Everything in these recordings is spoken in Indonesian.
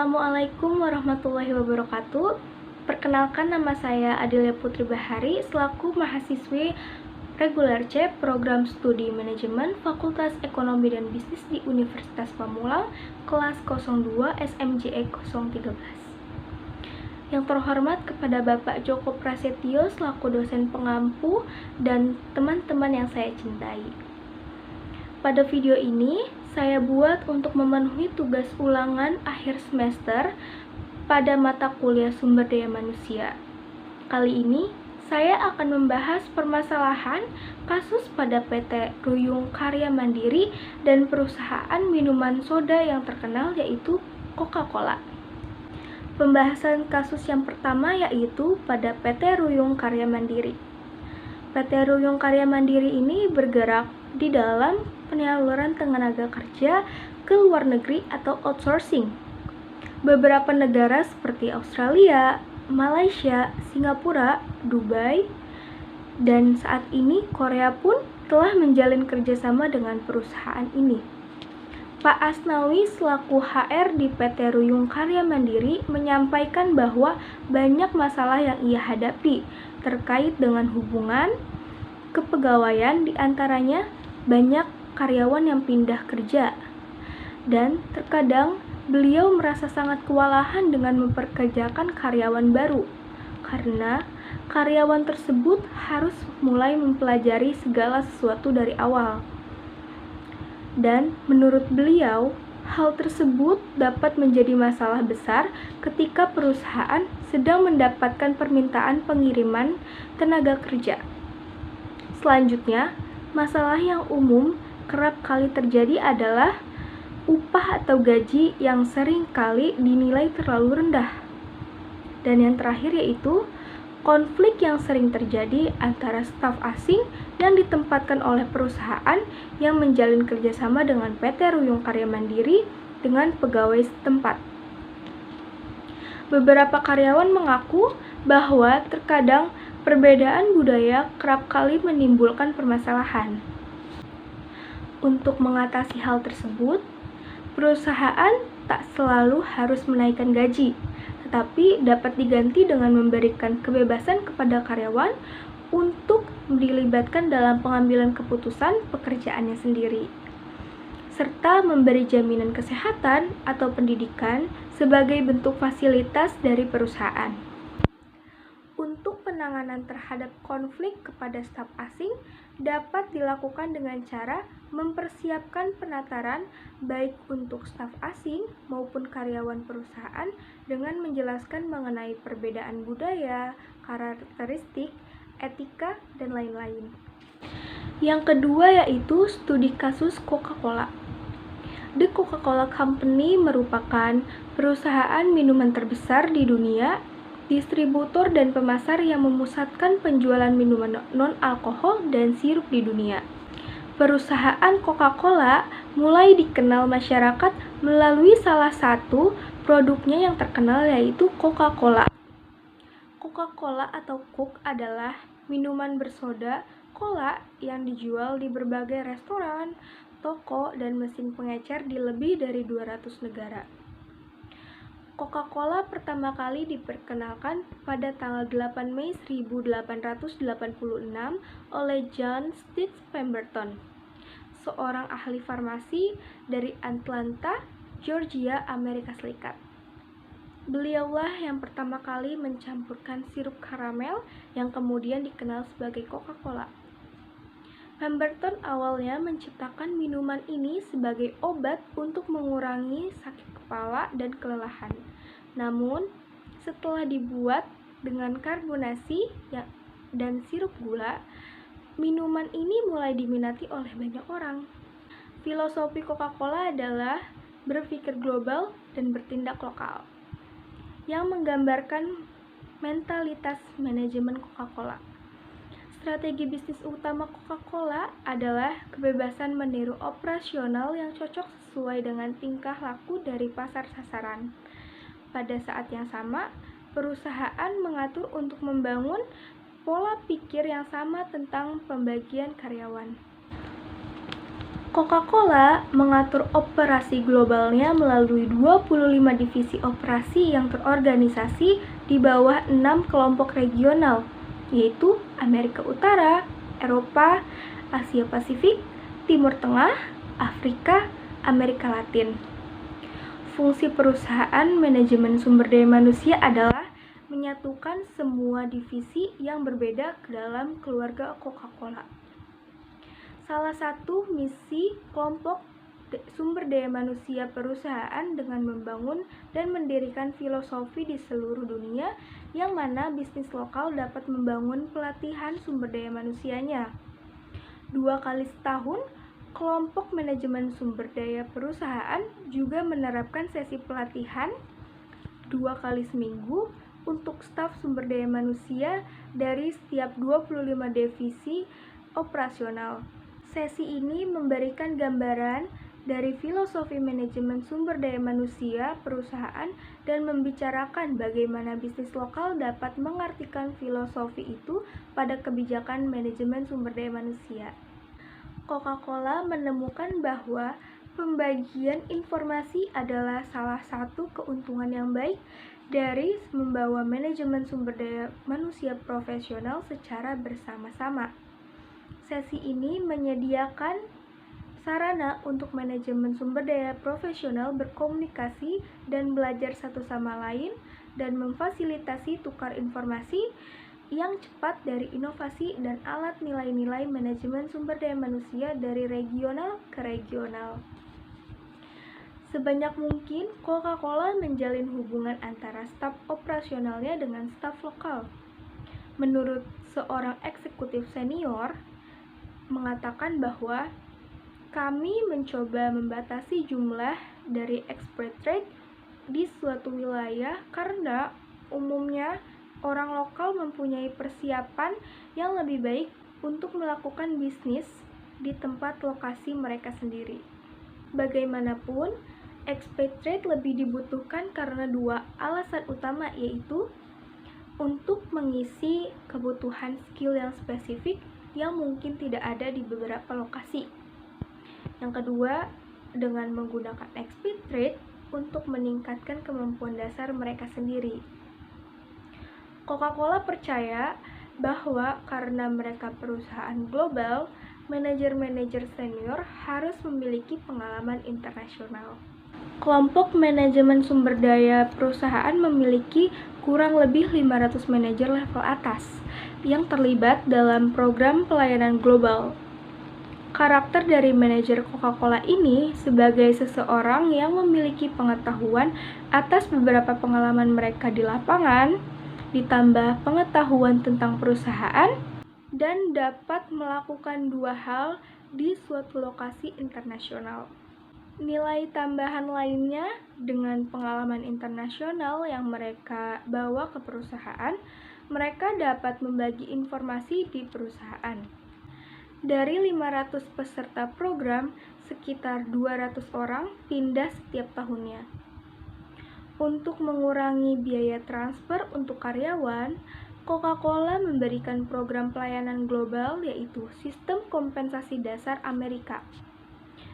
Assalamualaikum warahmatullahi wabarakatuh. Perkenalkan, nama saya Adelia Putri Bahari selaku mahasiswi reguler C Program Studi Manajemen Fakultas Ekonomi dan Bisnis di Universitas Pamulang, kelas 02 SMJE 013. Yang terhormat kepada Bapak Joko Prasetyo selaku dosen pengampu dan teman-teman yang saya cintai. Pada video ini, saya buat untuk memenuhi tugas ulangan akhir semester pada mata kuliah Sumber Daya Manusia. Kali ini, saya akan membahas permasalahan kasus pada PT Ruyung Karya Mandiri dan perusahaan minuman soda yang terkenal yaitu Coca-Cola. Pembahasan kasus yang pertama yaitu pada PT Ruyung Karya Mandiri. PT Ruyung Karya Mandiri ini bergerak di dalam penyaluran tenaga kerja ke luar negeri atau outsourcing. Beberapa negara seperti Australia, Malaysia, Singapura, Dubai, dan saat ini Korea pun telah menjalin kerjasama dengan perusahaan ini. Pak Asnawi selaku HR di PT Ruyung Karya Mandiri menyampaikan bahwa banyak masalah yang ia hadapi terkait dengan hubungan kepegawaian, diantaranya banyak karyawan yang pindah kerja, dan terkadang beliau merasa sangat kewalahan dengan memperkerjakan karyawan baru karena karyawan tersebut harus mulai mempelajari segala sesuatu dari awal. Dan menurut beliau, hal tersebut dapat menjadi masalah besar ketika perusahaan sedang mendapatkan permintaan pengiriman tenaga kerja. Selanjutnya, masalah yang umum kerap kali terjadi adalah upah atau gaji yang sering kali dinilai terlalu rendah. Dan yang terakhir yaitu konflik yang sering terjadi antara staf asing yang ditempatkan oleh perusahaan yang menjalin kerjasama dengan PT Ruyung Karya Mandiri dengan pegawai setempat. Beberapa karyawan mengaku bahwa terkadang perbedaan budaya kerap kali menimbulkan permasalahan. Untuk mengatasi hal tersebut, perusahaan tak selalu harus menaikkan gaji, tetapi dapat diganti dengan memberikan kebebasan kepada karyawan untuk dilibatkan dalam pengambilan keputusan pekerjaannya sendiri, serta memberi jaminan kesehatan atau pendidikan sebagai bentuk fasilitas dari perusahaan. Untuk penanganan terhadap konflik kepada staf asing dapat dilakukan dengan cara mempersiapkan penataran baik untuk staf asing maupun karyawan perusahaan dengan menjelaskan mengenai perbedaan budaya, karakteristik, etika, dan lain-lain. Yang kedua yaitu studi kasus Coca-Cola. The Coca-Cola Company merupakan perusahaan minuman terbesar di dunia, distributor dan pemasar yang memusatkan penjualan minuman non-alkohol dan sirup di dunia. Perusahaan Coca-Cola mulai dikenal masyarakat melalui salah satu produknya yang terkenal yaitu Coca-Cola. Coca-Cola atau Coke adalah minuman bersoda cola yang dijual di berbagai restoran, toko, dan mesin pengecer di lebih dari 200 negara. Coca-Cola pertama kali diperkenalkan pada tanggal 8 Mei 1886 oleh John Stitt Pemberton, seorang ahli farmasi dari Atlanta, Georgia, Amerika Serikat. Beliaulah yang pertama kali mencampurkan sirup karamel yang kemudian dikenal sebagai Coca-Cola. Pemberton awalnya menciptakan minuman ini sebagai obat untuk mengurangi sakit kepala dan kelelahan. Namun, setelah dibuat dengan karbonasi dan sirup gula, minuman ini mulai diminati oleh banyak orang. Filosofi Coca-Cola adalah berpikir global dan bertindak lokal, yang menggambarkan mentalitas manajemen Coca-Cola. Strategi bisnis utama Coca-Cola adalah kebebasan meniru operasional yang cocok sesuai dengan tingkah laku dari pasar sasaran. Pada saat yang sama, perusahaan mengatur untuk membangun pola pikir yang sama tentang pembagian karyawan. Coca-Cola mengatur operasi globalnya melalui 25 divisi operasi yang terorganisasi di bawah 6 kelompok regional, yaitu Amerika Utara, Eropa, Asia Pasifik, Timur Tengah, Afrika, Amerika Latin. Fungsi perusahaan manajemen sumber daya manusia adalah menyatukan semua divisi yang berbeda ke dalam keluarga Coca-Cola. Salah satu misi kelompok sumber daya manusia perusahaan dengan membangun dan mendirikan filosofi di seluruh dunia yang mana bisnis lokal dapat membangun pelatihan sumber daya manusianya. 2 kali setahun, kelompok manajemen sumber daya perusahaan juga menerapkan sesi pelatihan 2 kali seminggu untuk staf sumber daya manusia dari setiap 25 divisi operasional. Sesi ini memberikan gambaran dari filosofi manajemen sumber daya manusia perusahaan dan membicarakan bagaimana bisnis lokal dapat mengartikan filosofi itu pada kebijakan manajemen sumber daya manusia. Coca-Cola menemukan bahwa pembagian informasi adalah salah satu keuntungan yang baik dari membawa manajemen sumber daya manusia profesional secara bersama-sama. Sesi ini menyediakan sarana untuk manajemen sumber daya profesional berkomunikasi dan belajar satu sama lain dan memfasilitasi tukar informasi yang cepat dari inovasi dan alat nilai-nilai manajemen sumber daya manusia dari regional ke regional. Sebanyak mungkin, Coca-Cola menjalin hubungan antara staf operasionalnya dengan staf lokal. Menurut seorang eksekutif senior, mengatakan bahwa kami mencoba membatasi jumlah dari expatriate di suatu wilayah karena umumnya orang lokal mempunyai persiapan yang lebih baik untuk melakukan bisnis di tempat lokasi mereka sendiri. Bagaimanapun, expatriate lebih dibutuhkan karena 2 alasan utama, yaitu untuk mengisi kebutuhan skill yang spesifik yang mungkin tidak ada di beberapa lokasi. Yang kedua, dengan menggunakan expatriate untuk meningkatkan kemampuan dasar mereka sendiri. Coca-Cola percaya bahwa karena mereka perusahaan global, manajer-manajer senior harus memiliki pengalaman internasional. Kelompok manajemen sumber daya perusahaan memiliki kurang lebih 500 manajer level atas yang terlibat dalam program pelayanan global. Karakter dari manajer Coca-Cola ini sebagai seseorang yang memiliki pengetahuan atas beberapa pengalaman mereka di lapangan, ditambah pengetahuan tentang perusahaan, dan dapat melakukan 2 hal di suatu lokasi internasional. Nilai tambahan lainnya dengan pengalaman internasional yang mereka bawa ke perusahaan, mereka dapat membagi informasi di perusahaan. Dari 500 peserta program, sekitar 200 orang pindah setiap tahunnya. Untuk mengurangi biaya transfer untuk karyawan, Coca-Cola memberikan program pelayanan global yaitu Sistem Kompensasi Dasar Amerika,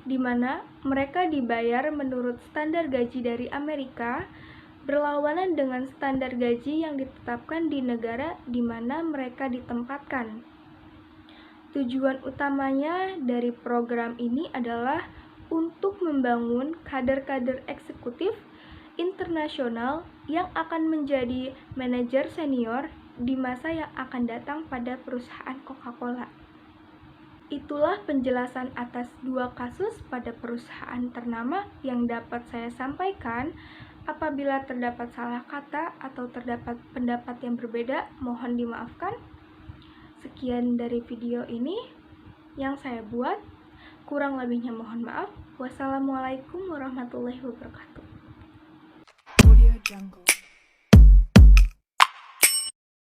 di mana mereka dibayar menurut standar gaji dari Amerika, berlawanan dengan standar gaji yang ditetapkan di negara di mana mereka ditempatkan. Tujuan utamanya dari program ini adalah untuk membangun kader-kader eksekutif internasional yang akan menjadi manajer senior di masa yang akan datang pada perusahaan Coca-Cola. Itulah penjelasan atas 2 kasus pada perusahaan ternama yang dapat saya sampaikan. Apabila terdapat salah kata atau terdapat pendapat yang berbeda, mohon dimaafkan. Sekian dari video ini yang saya buat. Kurang lebihnya mohon maaf. Wassalamualaikum warahmatullahi wabarakatuh. Audio Jungle.